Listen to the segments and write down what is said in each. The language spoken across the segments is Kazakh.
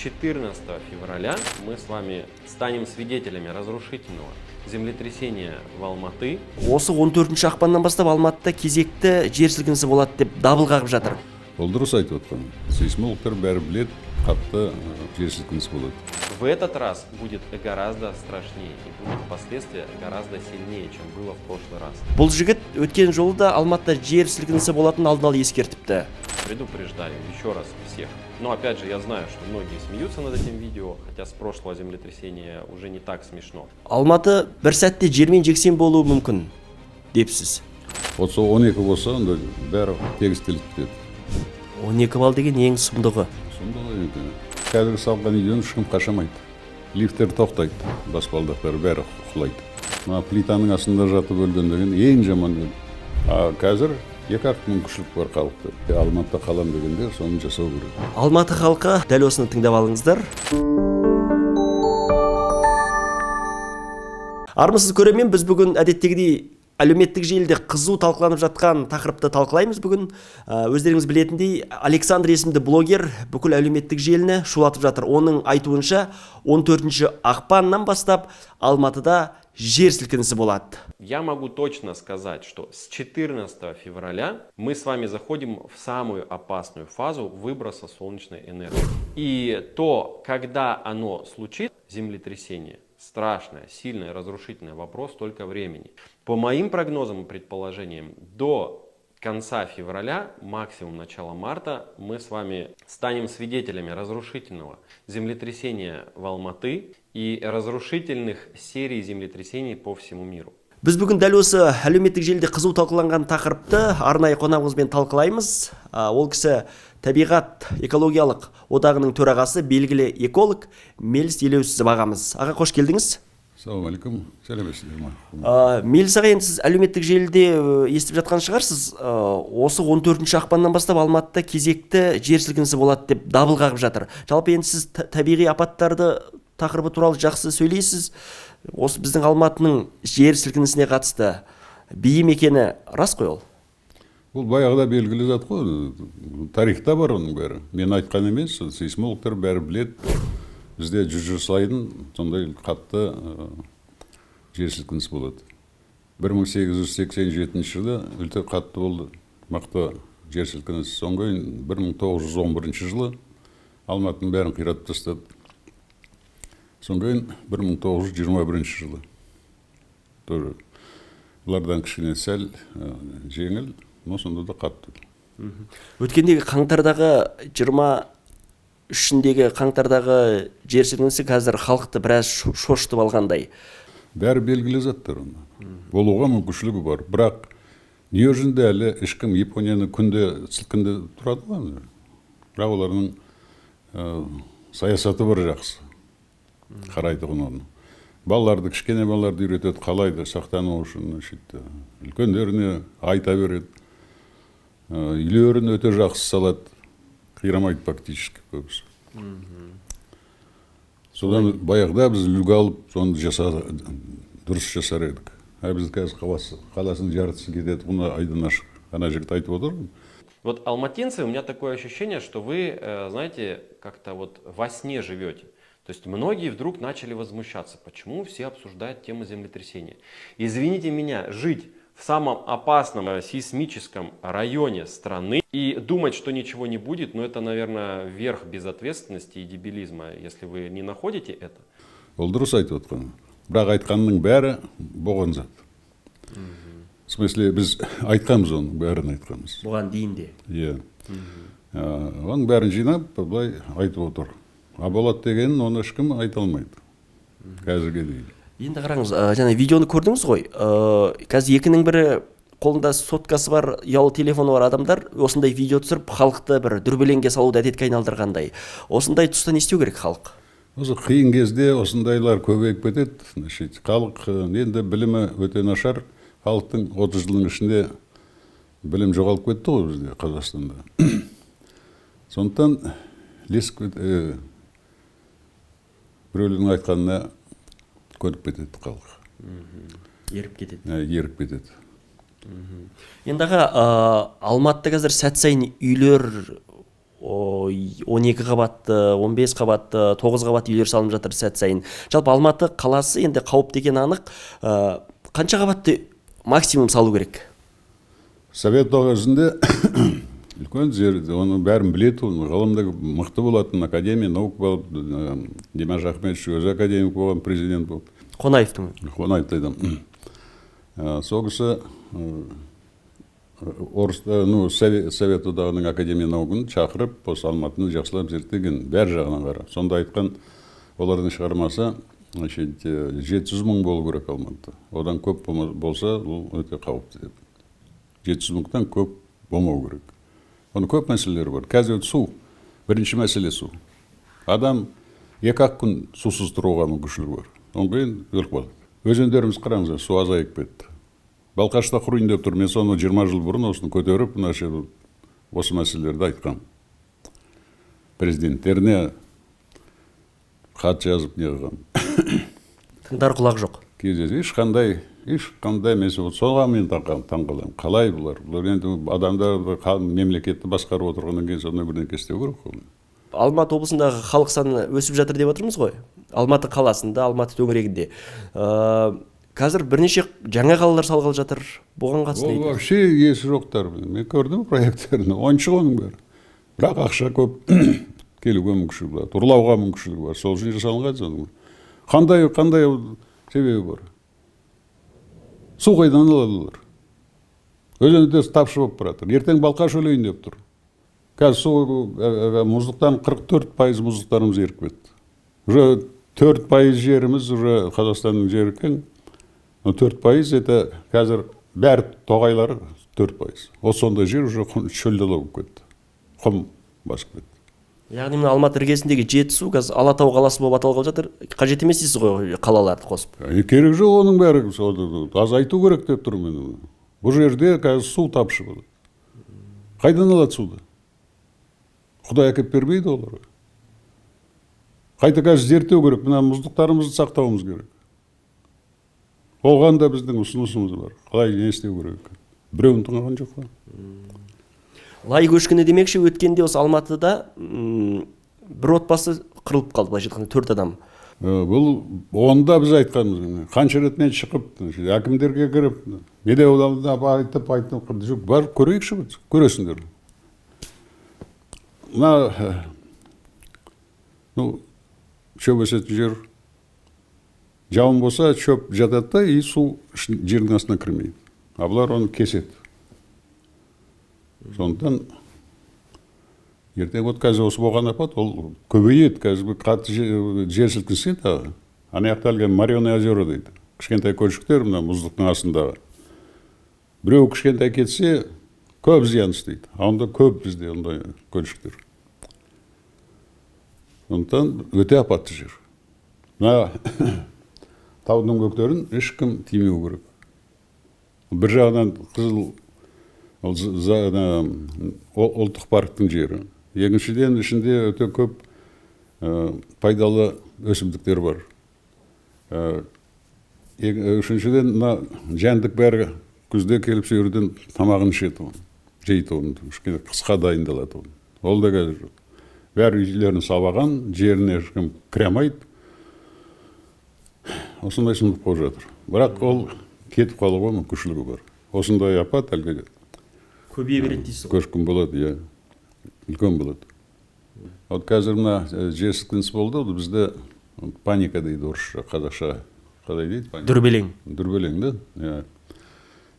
14 февраля мы с вами станем свидетелями разрушительного землетрясения в Алматы. Осы 14 ақпаннан бастап Алматыда кезекті жер сілкінісі болады деп дабыл қағып жатыр. Ол дұрыс айтып отқан. Сейсмологтар бәрі біледі, қатты жер сілкінісі болады. В этот раз будет гораздо страшнее и будут последствия гораздо сильнее, чем было в прошлый раз. Бұл жігіт өткен жолы да Алматыда жер сілкінісі болатын алдын ала ескертіпті. Предупреждаю еще раз всех. Но опять же, я знаю, что многие смеются над этим видео, хотя с прошлого землетрясения уже не так смешно. Алматы бір сәтте жермен жексен болуы мүмкін депсіз. Осы 12 болса, онда бәрі тегістеліп кетеді. 12 балл деген ең сұмдығы. Сонда қазір салған үйден ешкім қашамайды. Лифттер тоқтайды, баспалдақтар бәрі құлайды. Плитаның астында жатып өлген деген ең жаман еді. Қазір 2-ақ мүмкіншілік бар халықта. Алматыда қалам дегенде соны жасау керек. Алматы халқы дәл осыны тыңдап алыңыздар. Армысыз көрермен, біз бүгін әдеттегідей әлеуметтік желіде қызу талқыланып жатқан тақырыпты талқылаймыз бүгін. Өздеріңіз білетіндей, Александр есімді блогер бүкіл әлеуметтік желіні шулатып жатыр. Оның айтуынша 14 ақпаннан бастап Алматыда жер сілкінісі болады. Я могу точно сказать, что с 14 февраля мы с вами заходим в самую опасную фазу выброса солнечной энергии. И то, когда оно случится, землетрясение, страшное, сильное, разрушительное, вопрос только времени. По моим прогнозам и предположениям, до конца февраля, максимум начала марта, мы с вами станем свидетелями разрушительного землетрясения в Алматы и разрушительных серий землетрясений по всему миру. Біз бүгін дәл осы әлеуметтік желіде қызу талқыланған тақырыпты арнайы қонағымызбен талқылаймыз. Ол кісі Табиғат экологиялық одағының төрағасы, белгілі эколог Меліс Елеусіз ағамыз. Аға, қош келдіңіз. Ассалаумалейкум, сәлеметсіздер ме? Меліс аға, енді сіз әлеуметтік желіде естіп жатқан шығарсыз. Осы 14 ақпаннан бастап Алматыда кезекті жер сілкінісі болады деп дабыл қағып жатыр. Жалпы енді сіз табиғи апаттарды тақырыбы туралы жақсы сөйлейсіз. Осы біздің Алматының жер сілкінісіне қатысты бейім екені рас қой ол? Бұл баяғыда белгілі зат қой, тарихта бар оның бәрі. Мен айтқан емес, сейсмологтар бәрі біледі. Бізде 100 жыл сайын сондай қатты жер сілкінісі болады. 1887 жылы өте қатты болды, мықты жер сілкінісі. Соңғы 1911 жылы Алматының бәрін қиратып тастады. Соңғы 1921 жылы. Бұлардан кішкене сәл жеңіл, но сонда да қатты. Өткендегі қаңтардағы 23-шіндегі қаңтардағы жер сілкінісі қазір халықты біраз шошытып алғандай. Бәрі белгілі заттар оны. Болуға мүмкіншілігі бар. Бірақ не жүзінде әлі ешкім Японияны күнде сілкінді тұрады ғой. Бірақ олардың саясаты бар жақсы. Қарайды оны. Балаларды, кішкене балаларды үйретеді, қалайды сақтану үшін. Үлкендеріне айта береді. Үйлерін өте жақсы салады. Қирамайды практически көбісі. Содан баяғыда біз үлгі алып, соны дұрыс жасар едік. Біз қазір қаласын жартысы кетеді, бұны айдан ашық. Ана жігіт айтып отыр. Вот алматинцы, у меня такое ощущение, что вы, знаете, как-то вот во сне живете. То есть многие вдруг начали возмущаться, почему все обсуждают тему землетрясения. Извините меня, жить в самом опасном сейсмическом районе страны и думать, что ничего не будет, но это, наверное, верх безответственности и дебилизма, если вы не находите это. Ол дұрыс айтып отқан. Бірақ айтқанның бәрі болған зат. В смысле, біз айтқанбыз оның бәрін айтқанбыз. Бұған дейін де. Иә. Оның бәрін жинап, былай айтып отыр. Болады дегенін оны ешкім айта алмайды. Қазірге дейін. Енді қараңыз, жаңа видеоны көрдіңіз ғой. Қазір екінің бірі қолында соткасы бар, ұялы телефоны бар адамдар осындай видео түсіріп, халықты бір дүрбелеңге салуды әдетке айналдырғандай. Осындай тұста не істеу керек халық? Осы қиын кезде осындайлар көбейіп кетеді. Халық енді білімі өте нашар. Халықтың 30 жылдың ішінде білім жоғалып кетті ғой бізде Қазақстанда. Сондықтан біреулердің айтқанына көніп кетеді халық. Еріп кетеді. Еріп кетеді. Енді аға, Алматыда қазір сәт сайын үйлер 12 қабатты, 15 қабатты, 9 қабатты үйлер салынып жатыр сәт сайын. Жалпы Алматы қаласы енді қауіпті екені анық. Қанша қабатты максимум салу керек? Совет кезінде үлкен жер, оны бәрін біледі, ғылымда мықты болатын, академия наук болып, Димаш Ахметович өзі академик болған, президент болып. Қонаевтың. Қонаевтайдан. Сол кісі Совет одағының академия наукын шақырып, осы Алматыны жақсылап зерттеген, бәр жағынан қарап. Сонда айтқан, олардың шығармасы 700 мың болу керек Алматыда. Одан көп болса, ол өте қауіпті деп. 700 мыңнан көп болмау керек. Оның көп мәселелері бар. Қазір су, бірінші мәселе су. Адам 2-ақ күн сусыз тұруға мүмкіншілігі бар. Оның кейін өліп қалады. Өзендеріміз қараңыздар, су азайып кетті. Балқашта құруын деп тұр. Мен соны 20 жыл бұрын осыны көтеріп, осы мәселелерді айтқам. Президенттеріне хат жазып не қылғам. Тыңдар құлақ жоқ. Кездесі ешқандай мәселе. Соған мен таңғаламын. Қалай бұлар? Бұлар енді адамдар мемлекетті басқарып отырғаннан кейін сондай бірдеңе істеу керек қой. Алматы облысындағы халық саны өсіп жатыр деп отырмыз ғой. Алматы қаласында, Алматы төңірегінде. Қазір бірнеше жаңа қалалар салғалы жатыр. Бұған қатысты не Ол айтасыз? вообще есі жоқтар. Мен көрдім проекттерін. Ойыншық оның бәрі. Бірақ ақша көп келуге мүмкіншілігі бар. Ұрлауға мүмкіншілігі бар. Сол үшін жасалынған соның. Қандай себебі бар? Су қайдан алалар? Өзенде тапшы болып баратыр. Ертең Балқаш өлейін деп тұр. Қазір су мұздықтан 44% мұздықтарымыз еріп кетті. Уже 4% жеріміз уже Қазақстанның жері екен. 4% это қазір бәрі тоғайлары 4%. Ол сондай жер уже шөлдала болып кетті. Құм басып кетті. Яғни мына Алматы іргесіндегі Жетісу қазір Алатау қаласы болып аталғалы жатыр. Қажет емес дейсіз ғой қалаларды қосып. Керек жоқ оның бәрі. Азайту керек деп тұрмын мен. Бұл жерде қазір су тапшы болады. Қайдан алады суды? Құдай әкеп бермейді оларға. Қайта қазір зерттеу керек. Мына мұздықтарымызды сақтауымыз керек. Оған да біздің ұсынысымыз бар. Қалай не істеу керек? Біреуін тыңдаған жоқ па? Лай көшкіні демекші өткенде осы Алматыда бір отбасы қырылып қалды, былайша айтқанда 4 адам. Бұл онда біз айтқанымыз. Қанша рет мен шығып, әкімдерге кіріп, медеу алдында айтып, жоқ, бар көрейікші біз, көресіңдер. Мына, шөп өсетін жер, жауын болса, шөп жатады да, и су жердің астына кірмейді. А бұлар оны кеседі. Сондықтан ертең қазір осы болған апат, ол көбейеді. Қазір қатты жер сілкінсе тағы. Анаяқта әлген Мариона озеро дейді. Кішкентай көлшіктер мына мұздықтың астындағы. Біреу кішкентай кетсе, көп зиян істейді. Онда көп бізде ондай көлшіктер. Сондықтан өте апатты жер. Мына таудың бөктерін ешкім тимеу керек. Бір жағынан қызыл ұлттық парктың жері. Екіншіден ішінде өте көп пайдалы өсімдіктер бар. Үшіншіден жәндік бәрі күзде келіп сөйірден тамағын ішеді. Жейді оны. Қысқа дайындалады. Ол да қазір жоқ. Бәрі үйлерін сабаған, жеріне ешкім кіремайды. Осындай сұмдық болып жатыр. Бірақ ол кетіп қалуға мүмкіншілігі бар. Осындай апат әлгі Көбейе береді дейсіз ғой. көшкін болады, үлкен болады. Вот қазір мына жер сілкінісі болды, бізде паника дейді орысша, қазақша. Қалай дейді? Дүрбелең. Дүрбелең, да?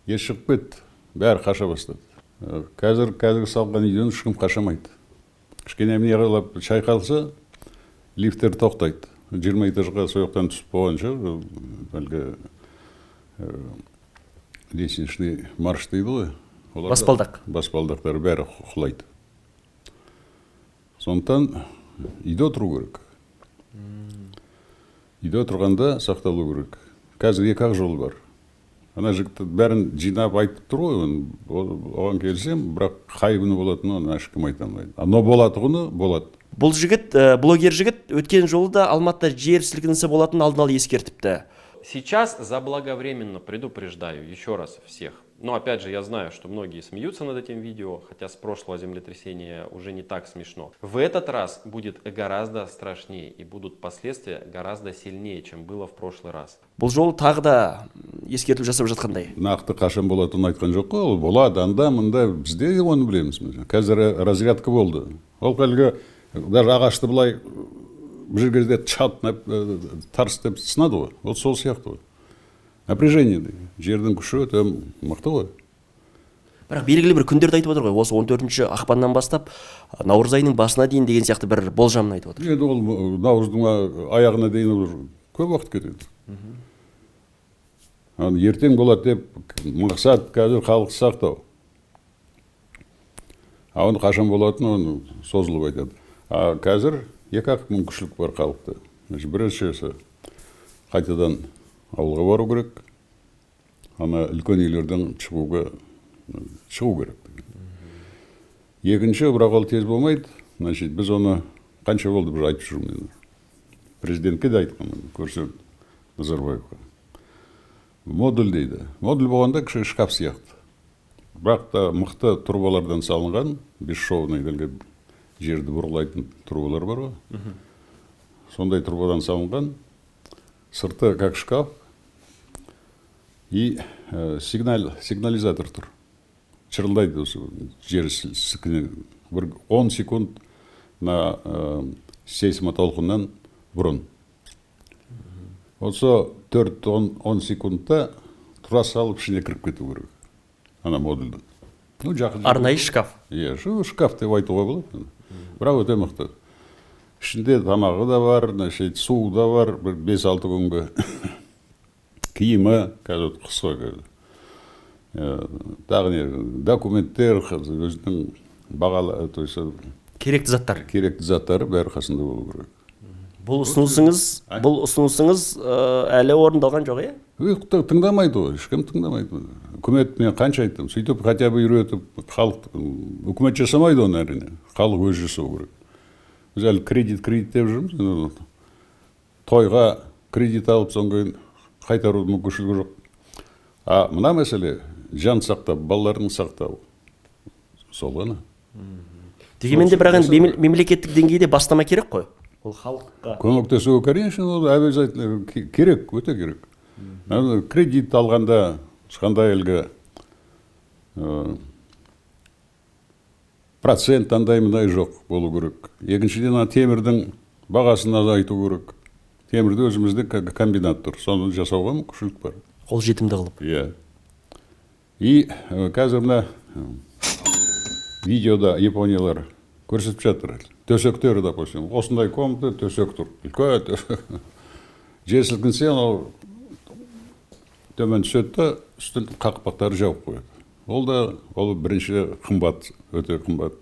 Ес шығып кетті, бәрі қаша бастады. Қазір салған үйден ешкім қашамайды. Кішкене міне қалап шайқалса, лифттер тоқтайды. 20 этажға сояқтан түсіп болған шығар, әлгі лестничный марш дейді ғой. Баспалдақ. Баспалдақтар бәрі құлайды. Сондықтан үйде отыру керек. Үйде отырғанда сақталу керек. Қазір 2-ақ жол бар. Ана жігітті бәрін жинап айтып тұр ғой, оған келсем, бірақ қай күні болатыны оны ешкім айта алмайды. Но болатыны болады. Бұл жігіт, блогер жігіт, өткен жолы да Алматыда жер сілкінісі болатын алдын ала ескертіпті. Сейчас заблаговременно предупреждаю еще раз всех Но опять же, я знаю, что многие смеются над этим видео, хотя с прошлого землетрясения уже не так смешно. В этот раз будет гораздо страшнее и будут последствия гораздо сильнее, чем было в прошлый раз. Бұл жолы тағы да ескертіп жасап жатқандай. Нақты қашан болатынын айтқан жоқ қой, ол болады анда мында, бізде оны білеміз. Қазір разрядка болды. Ол әлгі даже ағашты былай бір жерде чатнап тарс деп сынады ғой. Ол сол сияқты ғой. Напряжение деген. Жердің күші өте мықты ғой. Бірақ белгілі бір күндерді айтып отыр ғой. Осы 14 ақпаннан бастап наурыз айының басына дейін деген сияқты бір болжамын айтып отыр. Енді ол наурыздың аяғына дейін көп уақыт кетеді. Ертең болады деп мақсат қазір халық сақтау. Оны қашан болатыны оны созылып айтады. Қазір екі-ақ мүмкіншілік бар халықта. Біріншісі қайтадан ауылға бару керек. Ана үлкен үйлерден шығу керек. Екінші, бірақ ол тез болмайды. Біз оны қанша болды бір айтып жүрмін. Президентке де айтқан, көрсе Назарбаевқа. Модуль дейді. Модуль болғанда кіші шкаф сияқты. Бірақ та мықты трубалардан салынған, бесшовный жерді бұрғылайтын трубалар бар ғой. Сондай трубадан салынған, сырты как шкаф, и сигнализатор тұр. Чырылдайды осы жер сілкіне. 10 секунд на сейсмотолқыннан бұрын. Осы 4-10 секундта тұра салып ішіне кіріп кету керек. Ана модульді. Арнайы шкаф. Иә, шкаф деп айтуға болады. Бірақ өте мықты. Ішінде тамағы да бар, суы да бар, 5-6 күнгі. Киімі, қазір қысқа. Тағы не, документтер, өзінің бағалы, Керекті заттары бәрі қасында болу керек. Бұл ұсынысыңыз әлі орындалған жоқ, е? Тыңдамайды ғой, ешкім тыңдамайды. Үкімет мен қанша айттым, сөйтіп хотя бы үйретіп, халық үкімет жасамайды оны әрине, халық өз жасау керек. Біз әлі кредит деп жүрміз, тойға кредит алып, соң кейін қайтару мүмкіншілігі жоқ. Мына мәселе жан сақтап, балаларын сақтау. Сол ғана. Дегенмен де бірақ мемлекеттік деңгейде бастама керек қой. Ол халыққа көмектесуі, конечно, ол обязательно керек, өте керек. Кредит алғанда ешқандай әлгі процент андай-мындай жоқ болу керек. Екіншіден темірдің бағасын азайту керек. Темірді өзімізде комбинат тұр, соны жасауға мүмкіншілік бар. Қолжетімді қылып. Иә. И қазір мына видеода япониялар көрсетіп жатыр. Төсектері, допустим, осындай комната төсек тұр. Үлкен жер сілкінсе, төмен түседі, үстін қақпақтары жауып қояды. Ол бірінші қымбат, өте қымбат.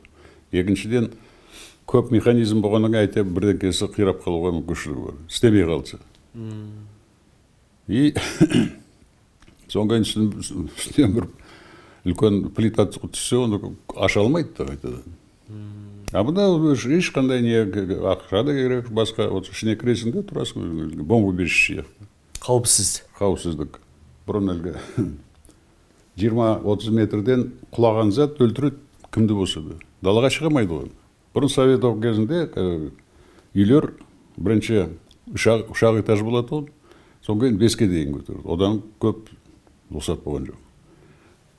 Екіншіден, көп механизм болғаннан әйтеп бірдеңкесі қирап қалуға мүмкіншілігі бар. Істемей қалса. И соңғы үстінен бір үлкен плита түссе, оны аша алмайды да қайтадан. Бұда ешқандай не ақша да керек, басқа ішіне кіресіңде тұрасың, бомбоубежище. Қауіпсіздік. Бұрын әлгі 20-30 метрден құлаған зат өлтіреді кімді болса да. Далаға шығамайды ғой. Бұрын совет кезінде үйлер бірінші ұшақ этаж болады ғой, соң кейін 5-ке дейін көтерді. Одан көп рұқсат болған жоқ.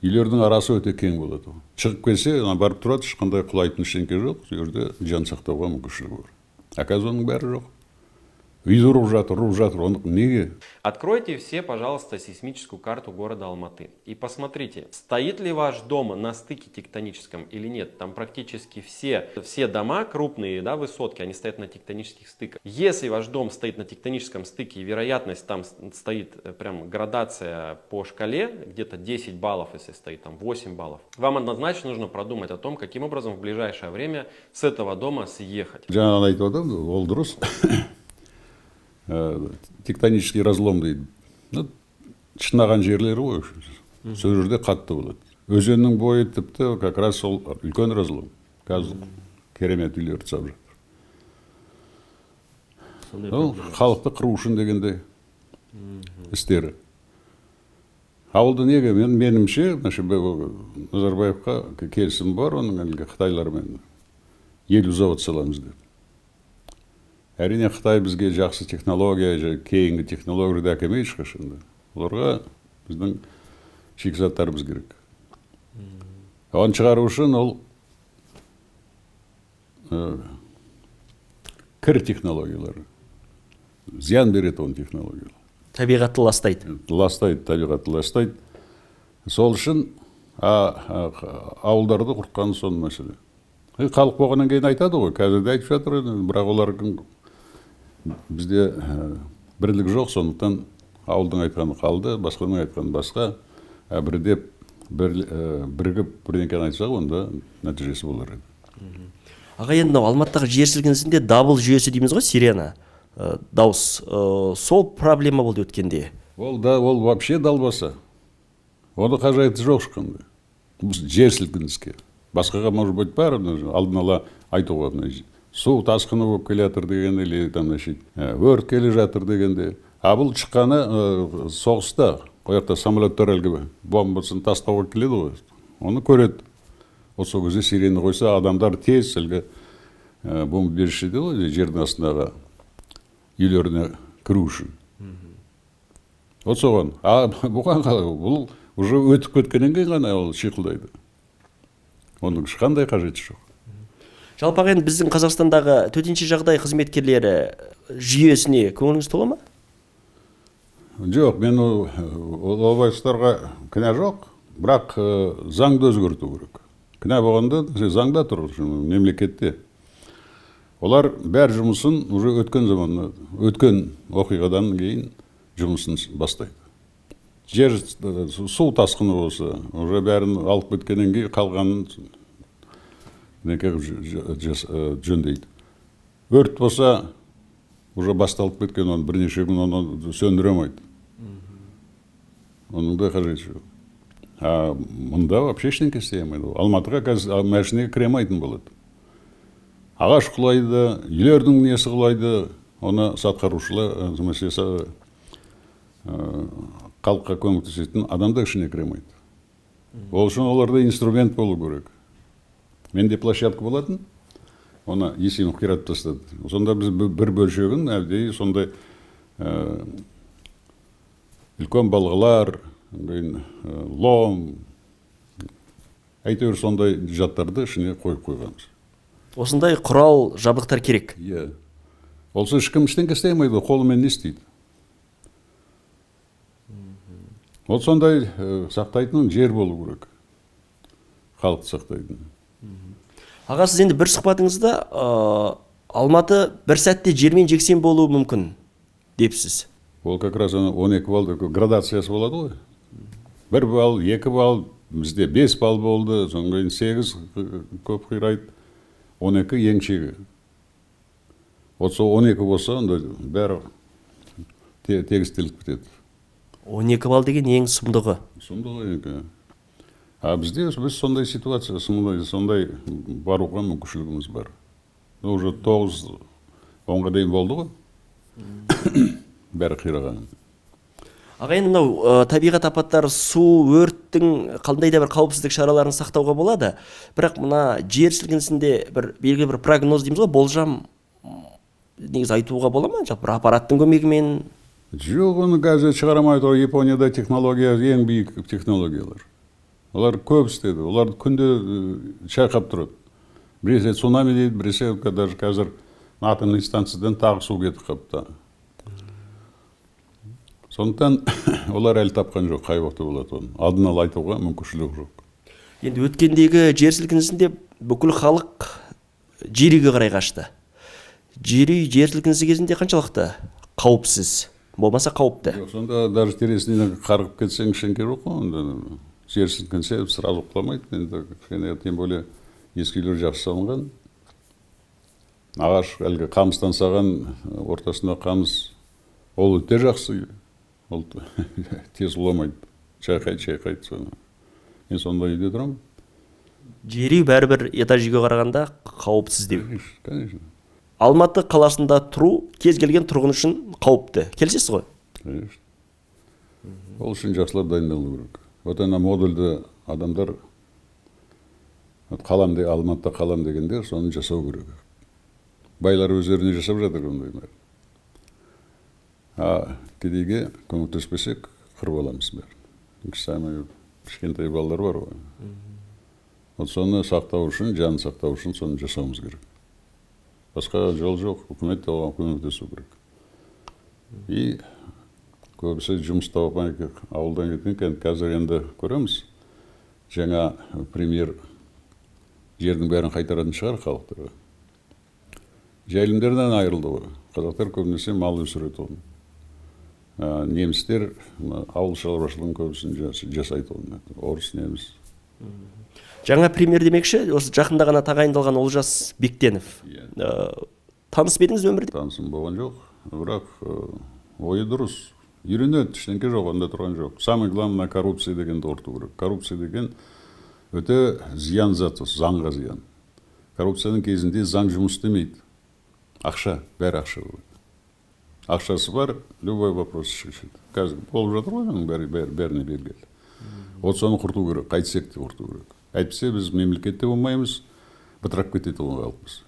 Үйлердің арасы өте кең болады. Шығып келсе, барып тұрады, ешқандай құлайтын ештеңке жоқ, сол жерде жан сақтауға мүмкіншілігі бар. Қазір оның бәрі жоқ. Үйді ұрып жатыр, оны неге? Откройте все, пожалуйста, сейсмическую карту города Алматы и посмотрите, стоит ли ваш дом на стыке тектоническом или нет. Там практически все дома крупные, да, высотки, они стоят на тектонических стыках. Если ваш дом стоит на тектоническом стыке и вероятность там стоит прям градация по шкале, где-то 10 баллов, если стоит там 8 баллов, вам однозначно нужно продумать о том, каким образом в ближайшее время с этого дома съехать. Тектонический разлом дейді. Шынаған жерлері ғой. Сол жерде қатты болады. Өзеннің бойы тіпті как раз сол үлкен разлом. Қазір керемет үйлерді салып жатыр. Халықты қыру үшін дегенде істері. Ауылды неге менімше Назарбаевқа келісім бар оның әлгі Қытайлармен 50 завод саламыз деп. Әрине Қытай бізге жақсы технология, кейінгі технологияларды әкелмей ешқашанда. Оларға біздің шикізаттарымыз керек. Оны шығару үшін ол кір технологиялары. Зиян береді оның технологиялары. Табиғатты ластайды. Ластайды, табиғатты ластайды. Сол үшін ауылдарды құртқаны соның мәселе. Халық болғаннан кейін айтады ғой, қазір де айтып жатыр, бірақ олардың бізде бірлік жоқ, сондықтан ауылдың айтқаны қалды, басқаның айтқаны басқа. Бірігіп бірдеңкені айтсақ, онда нәтижесі болар еді. Аға, енді Алматыдағы жер сілкінісінде дабыл жүйесі дейміз ғой, сирена дауыс. Сол проблема болды өткенде. Ол вообще далбаса. Оны қажеті жоқ шыққанда. Жер сілкініске. Басқаға, может быть, бар, алдын ала айтуға. Су тасқыны болып келе жатыр дегенде, или өрт келе жатыр дегенде. Бұл шыққаны соғыста, қояқта самолеттар әлгі бомбасын тастауға келеді ғой. Оны көреді. Осы кезде сирена қойса, адамдар тез әлгі бомба беріші де ғой, жердің астындағы үйлеріне кіру үшін. Ол соған. Бұған бұл уже өтіп кеткеннен кейін ғана ол шиқылдайды. Оның ешқандай қажеті жоқ. Жалпы енді біздің Қазақстандағы төтенше жағдай қызметкерлері жүйесіне көңіліңіз тола ма? Жоқ, мен ол байыстарға кінә жоқ, бірақ заңды өзгерту керек. Кінә болғанда заңда тұр, мемлекетте. Олар бәр жұмысын уже өткен оқиғадан кейін жұмысын бастайды. Жер су тасқыны болса, уже бәрін алып кеткеннен кейін қалғанын жөндейді. Өрт болса, уже басталып кеткен, оны бірнеше күн оны сөндіре алмайды. Оның да қажеті жоқ. Мұнда вообще ештеңке істей алмайды. Алматыға қазір машинаға кіре алмайтын болады. Ағаш құлайды, үйлердің несі құлайды, оны атқарушылар халыққа көмектесетін адамдар ішіне кіре алмайды. Ол үшін оларда инструмент болу керек. Менде площадка болатын, оны Есенов қиратып тастады. Сонда біз бір бөлшегін әбдей сондай үлкен балғылар, лом, әйтеуір сондай жаттарды ішіне қойып қойғанбыз. Осындай құрал жабдықтар керек. Олсы ешкім ештеңке істей алмайды, қолымен не істейді. Ол сондай сақтайтын жер болу керек. Халықты сақтайтын. Аға, сіз енді бір сұхбатыңызда Алматы бір сәтте жермен жексен болуы мүмкін депсіз. Ол как раз 12 балл градациясы болады ғой. 1 балл, 2 балл, бізде 5 балл болды, соңғы 8 көп қирайды, 12 ең шегі. Осы 12 болса, онда бәрі тегістеліп кетеді. 12 балл деген ең сұмдығы. Сұмдығы. Бізде біз сондай ситуация, сондай баруға мүмкіншілігіміз бар. Уже 9-10-ға дейін болды ғой. Бәрі қираған. Аға, енді мынау табиғат апаттары, су, өрттің қандай да бір қауіпсіздік шараларын сақтауға болады. Бірақ мына жер сілкінісінде белгілі бір прогноз дейміз ғой, болжам негіз айтуға бола ма? Жалпы бір аппараттың көмегімен? Жоқ, оны қазір шығарамайды. Японияда технология ең биік технологиялар. Олар көп істеді. Олар күнде шайқап тұрады. Біресе цунами дейді, біресе даже қазір атомный станциядан тағы су кетіп қапты. Сондықтан олар әлі тапқан жоқ, қай уақытта болады оны. Алдын ала айтуға мүмкіншілік жоқ. Енді өткендегі жер сілкінісінде бүкіл халық жер үйге қарай қашты. Жер үй жер сілкінісі кезінде қаншалықты қауіпсіз, болмаса қауіпті? Жоқ, сонда даже тересінен қарғып кетсең кішкене жоқ қой. Жер сілкінсе сразу құламайды. Енді тем более ескі үйлер жақсы салынған. Ағаш әлгі қамыстан саған, ортасында қамыс, ол өте жақсы. Ол тез құламайды. Шайқайды соны. Мен сондай үйде тұрамын. Жер үй бәрібір этаж үйге қарағанда қауіпсіз деп. Конечно. Алматы қаласында тұру кез келген тұрғын үшін қауіпті. Келісесіз ғой? Конечно. Ол үшін жақсылап дайындалу керек. Вот ана модульді адамдар қалам Алматыда қалам дегендер соны жасау керек. Байлар өздеріне жасап жатыр ондай. Кедейге көмектеспесек қырып аламыз бәрін. Самый кішкентай балалар бар ғой. Вот соны сақтау үшін, жанын сақтау үшін соны жасауымыз керек. Басқа жол жоқ, үкімет те оған көмектесу керек. И көбісі жұмыс тауып ауылдан кеткен, қазір енді көреміз. Жаңа премьер жердің бәрін қайтаратын шығар халықтарға. Жайылымдардан айырылды ғой. Қазақтар көбінесе мал өсіреді оны. Немістер ауыл шаруашылығын көбісін жасайды оны. Орыс, неміс. Жаңа премьер демекші, осы жақында ғана тағайындалған Олжас Бектенов. Таныс ба едіңіз өмірде? Танысым болған жоқ, бірақ ойы дұрыс. Үйренеді, ештеңке жоқ, онда тұрған жоқ. Самый главное коррупция дегенді орту керек. Коррупция деген өте зиян зат, заңға зиян. Коррупцияның кезінде заң жұмыс істемейді. Ақша, бәрі ақша болады. Ақшасы бар, любой вопрос шешеді. Қазір болып жатыр ғой, бәріне белгілі. Вот соны құрту керек, қайтсек те құрту керек. Әйтпесе біз мемлекетте болмаймыз, бытырап кетеді халқымыз.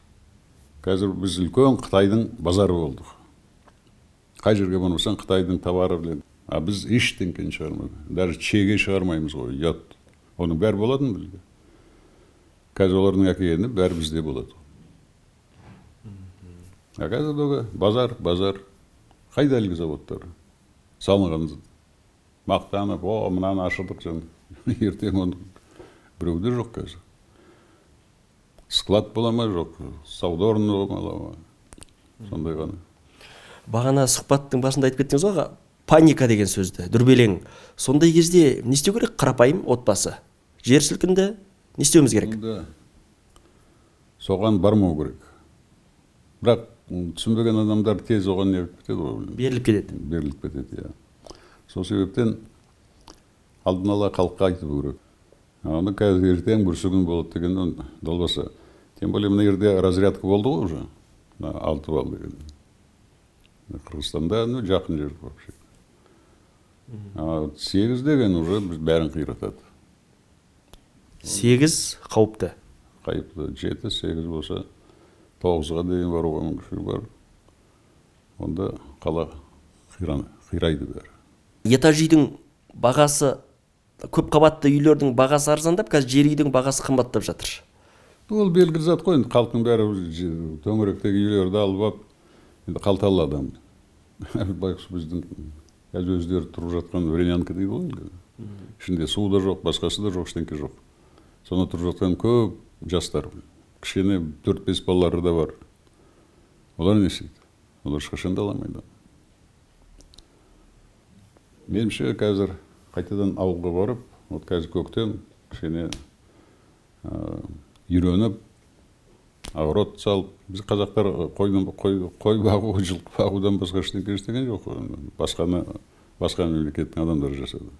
Қазір біз үлкен Қытайдың базары болдық. Қай жерге барсаң Қытайдың товары біледі. Біз ештеңкені шығармаймыз. Даже чеге шығармаймыз ғой, ұят. Оның бәрі болатын бізге. Қазір олардың әкелгені бәрі бізде болады. Қазір базар. Қайда әлгі заводтар? Салынған мақтанып, мынаны ашылдық жаңа. Ертең оны біреуде жоқ қазір. Склад бола ма жоқ, сауда орны бола ма? Сондай ғана. Бағана сұхбаттың басында айтып кеттіңіз ғой, паника деген сөзді, дүрбелең. Сондай кезде не істеу керек? Қарапайым отбасы. Жер сілкінді, не істеуіміз керек? Соған бармау керек. Бірақ түсінбеген адамдар тез оған не кетеді ғой? Беріліп кетеді, иә. Сол себептен алдын ала халыққа айту керек. Оны қазір ертең бүрсігін болады деген долбаса. Тем более мына жерде разрядка болды ғой уже. 6 балл деген. Қырғызстанда жақын жер вообще. 8 деген уже бәрін қиратады. 8 қауіпті. Қайыпты 7, 8 болса 9-ға дейін баруға мүмкіншілік бар. Онда қала қирайды бәрі. Этаж үйдің бағасы, көп қабатты үйлердің бағасы арзандап, қазір жер үйдің бағасы қымбаттап жатыр. Ол белгілі зат қой, халықтың бәрі төңіректегі үйлерді алып, енді қалталы адам. Байқұс біздің өздері тұрып жатқан времянка дейді ғой. Ішінде су да жоқ, басқасы да жоқ, ештеңке жоқ. Соны тұрып жатқан көп жастар. Кішкене 4-5 балалары да бар. Олар не істейді? Олар ешқашан да аламайды. Меніңше қазір қайтадан ауылға барып, вот қазір көктем кішкене үйреніп, огород салып, біз қазақтар қой бағу, жылқы бағудан басқа ештеңке істеген жоқ. Басқа мемлекеттің адамдары жасады.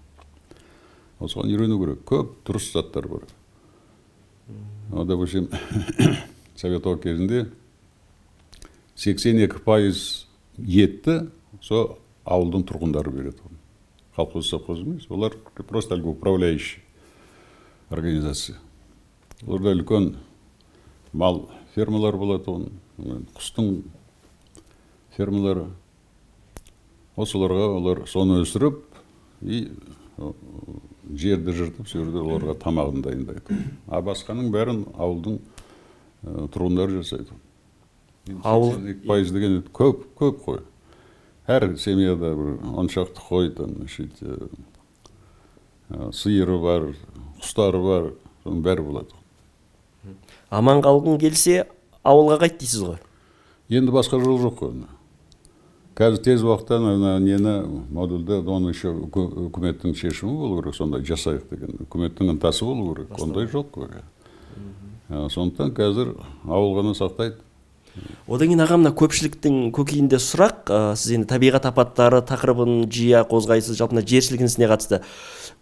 Осыған үйрену керек. Көп дұрыс заттар бар. Допустим, Совет кезінде 82% етті со ауылдың тұрғындары береді. Колхоз совхоз емес, олар просто әлгі управляющий организация. Оларда үлкен мал фермалар болады, құстың фермалары. Осыларға олар соны өсіріп, и жерді жыртып, сөйрді оларға тамағын дайындайды. Басқаның бәрін ауылдың тұрғындары жасайды. 82% деген көп қой. Әр семьяда бір 10 шақты қой, сиыры бар, құстары бар, соның бәрі болады. Аман қалғың келсе, ауылға қайт дейсіз ғой? Енді басқа жол жоқ қой. Қазір тез уақытта нені модульді, оны еще үкіметтің шешімі болу керек, сондай жасайық деген. Үкіметтің ынтасы болу керек, ондай жоқ қой. Сондықтан қазір ауылғаны сақтайды. Одан кейін ағамна көпшіліктің көкейінде сұрақ, сіз енді табиғат апаттары тақырыбын жиі қозғайсыз, жалпы жер сілкінісіне қатысты.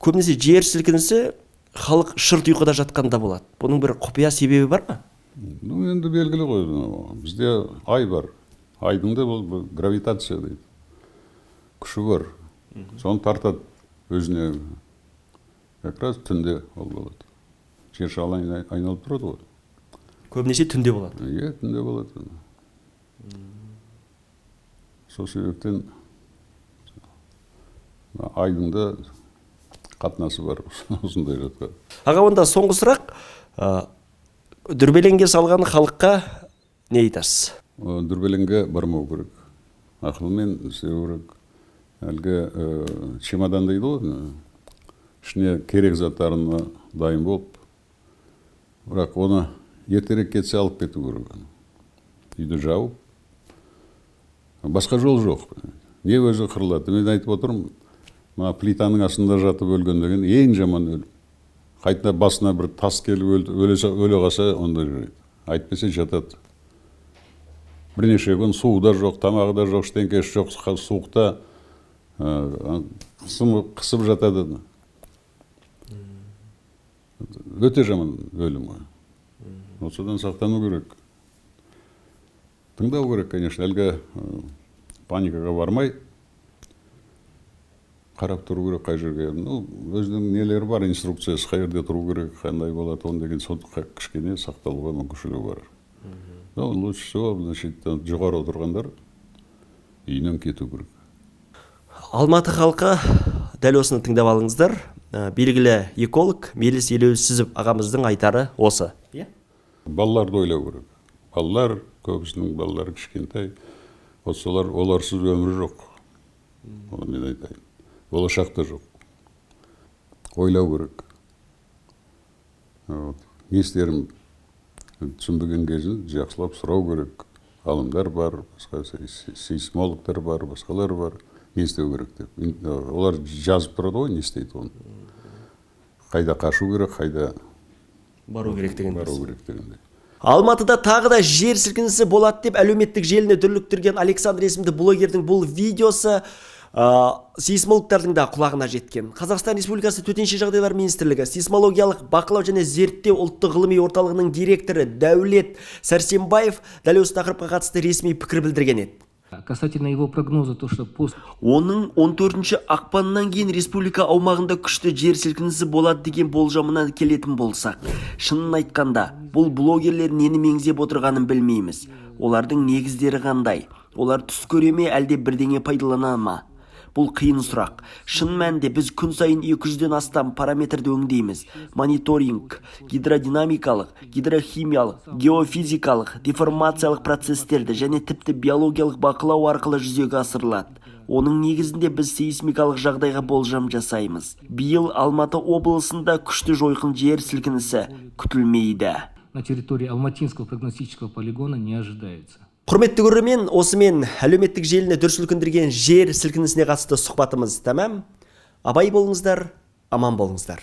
Көбінесе жер сілкінісі халық шырт ұйқыда жатқанда болады. Бұның бір құпия себебі бар ма? Енді белгілі ғой. Бізде ай бар. Айдың да бұл гравитация дейді. Күші бар. соны тартады өзіне. Как раз түнде ол болады. Жер шалы айналып тұрады ғой. Көбінесе түнде болады. Иә, түнде болады. Сол себептен айдың да қатынасы бар осындай жатқа. Аға, онда соңғы сұрақ, дүрбелеңге салған халыққа не айтасыз? Дүрбелеңге бармау керек. Ақылмен істеу керек. Әлгі чемодан дейді ғой, ішіне керек заттарына дайын болып, бірақ оны ертерек кетсе алып кету керек. Үйді жауып, басқа жол жоқ. Не өзі қырылады. Мен айтып отырмын, плитаның астында жатып өлген деген ең жаман өлім. Қайта басына бір тас келіп өле қалса, онда жүреді. Айтпесе жатады. Бірнеше күн суы да жоқ, тамағы да жоқ, ештеңкесі жоқ, суықта қысып жатады. Өте жаман өлім ғой. Осыдан сақтану керек. Тыңдау керек, конечно, әлгі паникаға бармай, қарап тұру керек қай жерге. Өзінің нелері бар, инструкциясы, қай жерде тұру керек, қандай болады, он деген сон кішкене сақталуға мүмкіншілігі бар. Лучше всего, жоғары отырғандар үйінен кету керек. Алматы халқы дәл осыны тыңдап алыңыздар. Белгілі эколог Мелис Елеусізов ағамыздың айтары осы. Балаларды ойлау керек. Балалар, көбісінің балалары кішкентай. Оларсыз өмір жоқ. Оны мен айтайын. Болашақта жоқ. Ойлау керек. Не істерім түсінбеген кезін жақсылап сұрау керек. Ғалымдар бар, сейсмологтар бар, басқалар бар. Не істеу керек деп. Олар жазып тұрады ғой, не істейді оны. Қайда қашу керек, қайда бару керек дегенде. Алматыда тағы да жер сілкінісі болады деп әлеуметтік желіні дүрліктірген Александр есімді блогердің бұл видеосы сейсмологтардың да құлағына жеткен. Қазақстан Республикасы Төтенше жағдайлар министрлігі сейсмологиялық бақылау және зерттеу ұлттық ғылыми орталығының директоры Дәулет Сәрсенбаев дәл осы тақырыпқа қатысты ресми пікір білдірген еді. Касательно его прогноза, то что Оның 14 ақпаннан кейін республика аумағында күшті жер сілкінісі болады деген болжамынан келетін болсақ, шынын айтқанда, бұл блогерлер нені меңзеп отырғанын білмейміз. Олардың негіздері қандай? Олар түс көре ме, әлде бірдеңе пайдалана ма? Бұл қиын сұрақ. Шын мәнінде біз күн сайын 200-ден астам параметрді өңдейміз. Мониторинг, гидродинамикалық, гидрохимиялық, геофизикалық, деформациялық процестерді және тіпті биологиялық бақылау арқылы жүзеге асырылады. Оның негізінде біз сейсмикалық жағдайға болжам жасаймыз. Биыл Алматы облысында күшті жойқын жер сілкінісі күтілмейді. На территории Алматинского прогностического полигона не ожидается. Құрметті көрермен, осымен әлеуметтік желіні дүр сілкіндірген жер сілкінісіне қатысты сұхбатымыз тәмам. Абай болыңыздар, аман болыңыздар.